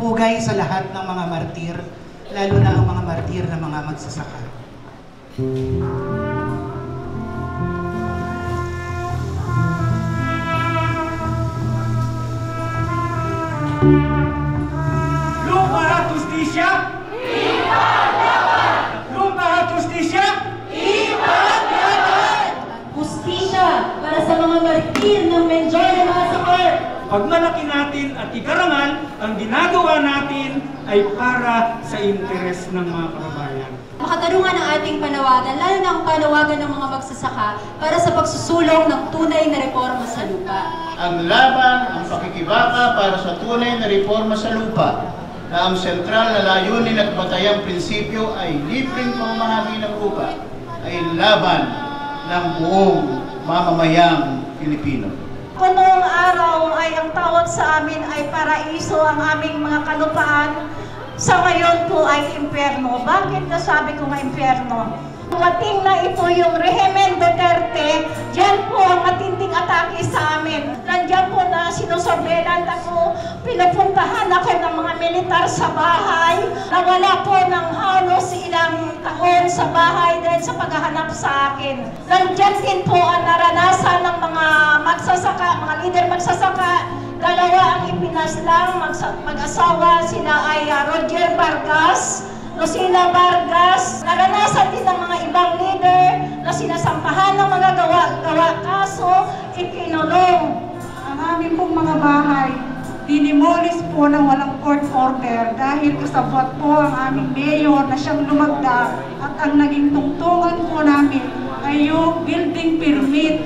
pugay sa lahat ng mga martir, lalo na ang mga martir na mga magsasaka. Lupa at justisya? Lupa at justisya? Hustisya para sa mga martir ng Menjola Massacre. Pagmalaki natin at ikarangal, ang ginagawa natin ay para sa interes ng mga kababayan. Makatarungan ang ating panawagan, lalo na ang panawagan ng mga magsasaka para sa pagsusulong ng tunay na reforma sa lupa. Ang laban, ang pakikibaka para sa tunay na reforma sa lupa, na ang sentral na layunin at batayang prinsipyo ay libreng pamamahagi ng lupa, ay laban ng buong mamamayang Pilipino. Kung noong araw ay ang tawag sa amin ay paraiso ang aming mga kalupaan, sa ngayon po ay impyerno. Bakit nasabi ko nga impyerno? Dumating na ito yung Rehimen Duterte, diyan po ang matinding atake sa amin. Nandiyan po na sinusurveillant ako, pinupuntahan ako ng mga militar sa bahay, nawala po ng halos ilang taon sa bahay dahil sa paghahanap sa akin. Nandiyan din po ang naranasan ng mga magsasaka, mga leader magsasaka. Dalawa ang ipinaslang mag-asawa, sila ay Roger Vargas, Lucila Vargas. Naranasan din ng mga ibang leader na sinasampahan ng mga gawa kaso ikinulong. Ang aming pong mga bahay, dinimolis po ng walang court order dahil kasabot po ang aming mayor na siyang lumagda at ang naging tungtungan po namin ay yung building permit.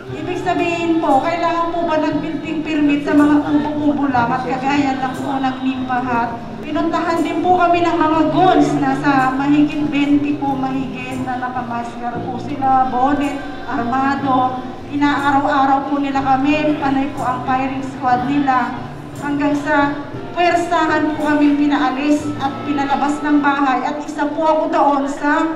Ibig sabihin po, kailangan po ba ng building permit sa mga kubo-kubo lang at kagaya lang po ng Nimpahat. Pinuntahan din po kami ng mga goods na sa mahigit 20 po mahigit na nakamaskar po sila, bonnet, armado. Inaaraw-araw po nila kami, panay po ang firing squad nila. Hanggang sa pwersahan po kami pinaalis at pinalabas ng bahay. At isa po ako doon sa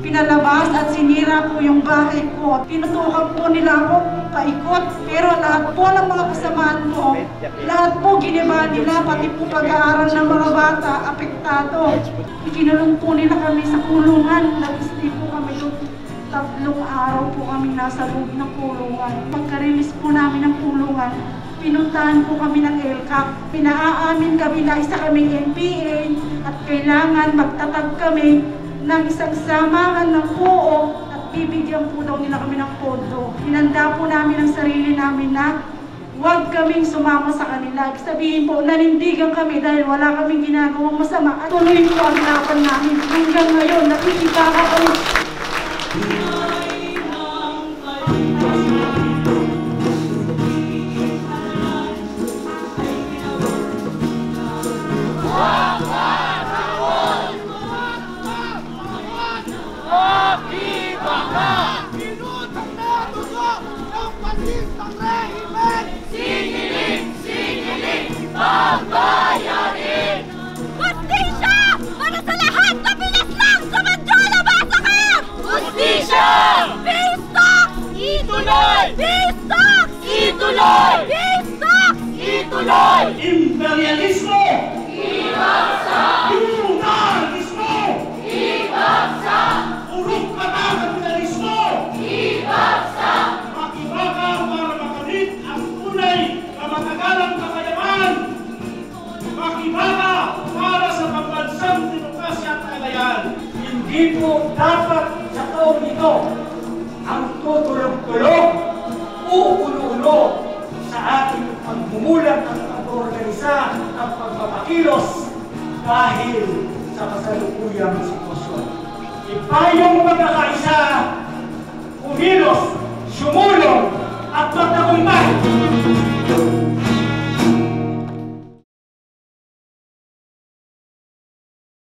pinalabas at sinira po yung bahay ko. Tinutukan po nila ako paikot, pero lahat po ng mga kasamaan ko, lahat po giniba nila, pati po pag-aaral ng mga bata, apektado. Ikinulong po nila kami sa kulungan, nag-stay po kami doon. 3 araw po kami nasa loob ng kulungan. Pagka-release po namin ng kulungan, pinuntahan po kami ng LCAC. Pinaamin kami na isa kaming NPA at kailangan magtatag kami ng isang samahan ng puo at bibigyan po daw nila kami ng pondo. Hinanda po namin ang sarili namin na huwag kaming sumama sa kanila. Sabihin po, nanindigan kami dahil wala kaming ginagawang masama at tuloy po ang laban namin. Hanggang ngayon, nakikita kami. Pagbayarin! Hustisya! Para sa lahat na pinaslang sa Menjola Massacre! Hustisya! Peace talks! Ituloy! Peace talks! Ituloy! Peace talks! Ituloy! Imperialismo! Ibagsak! Feudalismo! Ibagsak! Urok ka na kapitalismo! Ibagsak! Makibaka para makalit ang tunay na matagalang kakayaman! Makibaka para sa pambansang demokrasya at kagayan! Hindi po dapat sa taong ito ang tutulog-tulog, uulo-ulo sa ating pagmumulat at pag-organisa at pagpapakilos dahil sa kasalukuyang sitwasyon. Ipayong magkakaisa, kumilos, sumulong at magtagumpay!